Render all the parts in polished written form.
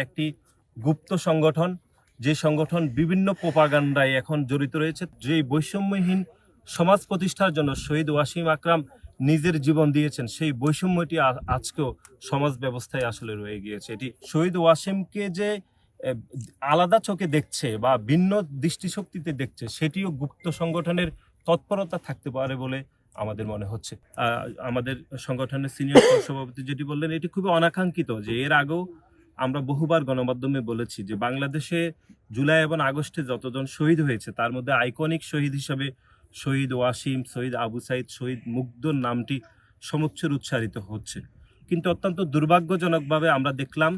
একটি গুপ্ত সংগঠন, যে সংগঠন বিভিন্ন প্রোপাগান্ডায় এখন জড়িত রয়েছে। যে বৈষম্যহীন সমাজ প্রতিষ্ঠার জন্য শহীদ ওয়াসিম আকরাম নিজের জীবন দিয়েছেন, সেই বৈষম্যটি আজকেও সমাজ ব্যবস্থায় আসলে রয়ে গিয়েছে। এটি শহীদ ওয়াসিমকে যে আলাদা চোখে দেখছে বা ভিন্ন দৃষ্টিশক্তিতে দেখছে, সেটিও গুপ্ত সংগঠনের তৎপরতা থাকতে পারে বলে আমাদের মনে হচ্ছে। আমাদের সংগঠনের সিনিয়র সভাপতি যেটি বললেন, এটি খুবই অনাকাঙ্ক্ষিত। যে এর আগেও আমরা বহুবার গণমাধ্যমে বলেছি যে বাংলাদেশে জুলাই এবং আগস্টে যতজন শহীদ হয়েছে, তার মধ্যে আইকনিক শহীদ হিসাবে শহীদ ওয়াসিম, শহীদ আবু সাইদ, শহীদ মুগ্ধর নামটি সমুচ্চর উচ্চারিত হচ্ছে। কিন্তু অত্যন্ত দুর্ভাগ্যজনকভাবে আমরা দেখলাম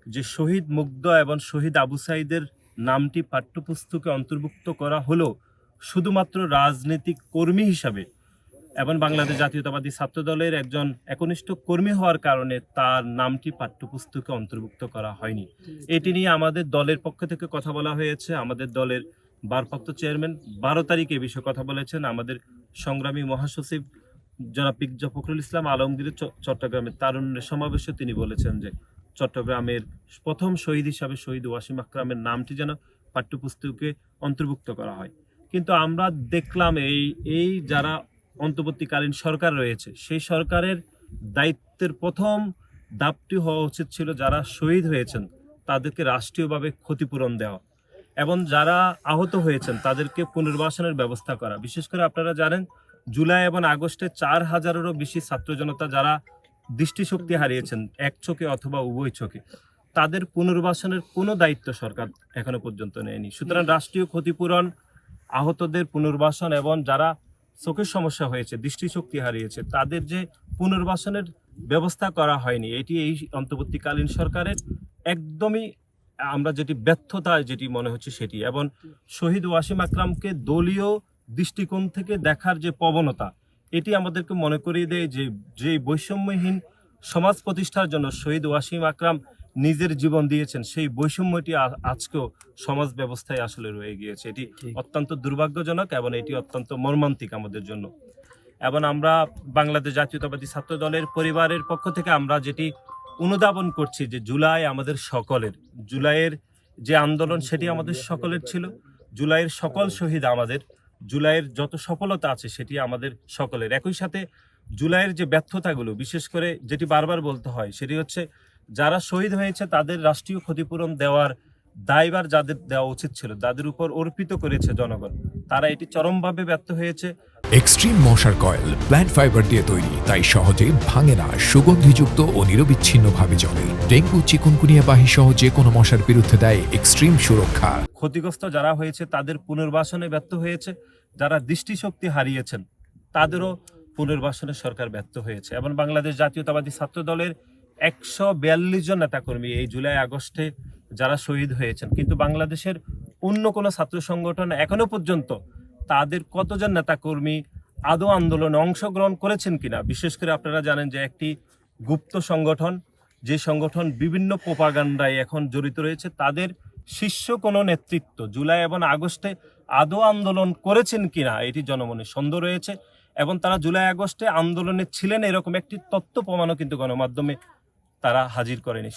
যে শহীদ মুগ্ধ এবং শহীদ আবু সাইদের নামটি পাঠ্যপুস্তকে অন্তর্ভুক্ত করা হলো শুধুমাত্র রাজনৈতিক কর্মী হিসাবে, এবং বাংলাদেশ জাতীয়তাবাদী ছাত্র দলের একজন একনিষ্ঠ কর্মী হওয়ার কারণে তার নামটি পাঠ্যপুস্তকে অন্তর্ভুক্ত করা হয়নি। এটি নিয়ে আমাদের দলের পক্ষ থেকে কথা বলা হয়েছে। আমাদের দলের ভারপ্রাপ্ত চেয়ারম্যান 12 তারিখে এ বিষয়ে কথা বলেছেন। আমাদের সংগ্রামী মহাসচিব জনাব পিকজা ফখরুল ইসলাম আলমগীরের চট্টগ্রামের তারুণ্যের সমাবেশে তিনি বলেছেন যে চট্টগ্রামের প্রথম শহীদ হিসাবে শহীদ ওয়াসিম আকরামের নামটি যেন পাঠ্যপুস্তকে অন্তর্ভুক্ত করা হয়। কিন্তু আমরা দেখলাম এই যারা অন্তর্বর্তীকালীন সরকার রয়েছে, সেই সরকারের দায়িত্বের প্রথম ধাপটি হওয়া উচিত ছিল যারা শহীদ হয়েছেন তাদেরকে রাষ্ট্রীয়ভাবে ক্ষতিপূরণ দেওয়া, এবং যারা আহত হয়েছেন তাদেরকে পুনর্বাসনের ব্যবস্থা করা। বিশেষ করে আপনারা জানেন জুলাই এবং আগস্টে 4000-এরও বেশি ছাত্র জনতা যারা দৃষ্টিশক্তি হারিয়েছেন এক চোখে অথবা উভয় চোখে, তাদের পুনর্বাসনের কোনো দায়িত্ব সরকার এখনো পর্যন্ত নেয়নি। সুতরাং রাষ্ট্রীয় ক্ষতিপূরণ, আহতদের পুনর্বাসন এবং যারা চোখের সমস্যা হয়েছে, দৃষ্টিশক্তি হারিয়েছে, তাদের যে পুনর্বাসনের ব্যবস্থা করা হয়নি, এটি এই অন্তর্বর্তীকালীন সরকারের একদমই আমরা যেটি ব্যর্থতা যেটি মনে হচ্ছে সেটি। এবং শহীদ ওয়াসিম আকরামকে দলীয় দৃষ্টিকোণ থেকে দেখার যে প্রবণতা, এটি আমাদেরকে মনে করিয়ে দেয় যে বৈষম্যহীন সমাজ প্রতিষ্ঠার জন্য শহীদ ওয়াসিম আকরাম নিজের জীবন দিয়েছেন, সেই বৈষম্যটি আজকেও সমাজ ব্যবস্থায় আসলে রয়ে গিয়েছে। এটি অত্যন্ত দুর্ভাগ্যজনক এবং এটি অত্যন্ত মর্মান্তিক আমাদের জন্য। এবং আমরা বাংলাদেশ জাতীয়তাবাদী ছাত্র দলের পরিবারের পক্ষ থেকে আমরা যেটি অনুধাবন করছি যে জুলাই আমাদের সকলের, জুলাইয়ের যে আন্দোলন সেটি আমাদের সকলের ছিল। জুলাইয়ের সকল শহীদ আমাদের, জুলাইয়ের যত সফলতা আছে সেটি আমাদের সকলের। একই সাথে জুলাইয়ের যে ব্যর্থতাগুলো, বিশেষ করে যেটি বারবার বলতে হয়, সেটি হচ্ছে যারা শহীদ হয়েছে তাদের রাষ্ট্রীয় ক্ষতিপূরণ দেওয়ার দায়ভার যাদের দেওয়া উচিত ছিল, যাদের উপর অর্পিত করেছে জনগণ, তারা এটি চরমভাবে ব্যর্থ হয়েছে। এক্সট্রিম মশার কয়েল প্ল্যান্ট ফাইবার দিয়ে তৈরি, তাই সহজে ভাঙে না, সুগন্ধিযুক্ত ও নিরবিচ্ছিন্নভাবে জ্বলে। ডেঙ্গু, চিকুনগুনিয়া বাহি সহ যে কোনো মশার বিরুদ্ধে দেয় এক্সট্রিম সুরক্ষা। ক্ষতিগ্রস্ত যারা হয়েছে তাদের পুনর্বাসনে ব্যর্থ হয়েছে, যারা দৃষ্টিশক্তি হারিয়েছেন তাদেরও পুনর্বাসনে সরকার ব্যর্থ হয়েছে। এবং বাংলাদেশ জাতীয়তাবাদী ছাত্র দলের 142 জন নেতাকর্মী এই জুলাই আগস্টে যারা শহীদ হয়েছেন, কিন্তু বাংলাদেশের অন্য কোনো ছাত্র সংগঠন এখনো পর্যন্ত তাদের কতজন নেতাকর্মী আদৌ আন্দোলনে অংশগ্রহণ করেছেন কিনা। বিশেষ করে আপনারা জানেন যে একটি গুপ্ত সংগঠন, যে সংগঠন বিভিন্ন প্রোপাগান্ডায় এখন জড়িত রয়েছে, তাদের শীর্ষ কোনো নেতৃত্ব জুলাই এবং আগস্টে আদৌ আন্দোলন করেছেন কিনা এটি জনমনে সন্দেহ রয়েছে। এবং তারা জুলাই আগস্টে আন্দোলনে ছিলেন এরকম একটি তথ্য প্রমাণও কিন্তু গণমাধ্যমে তারা হাজির করেনি।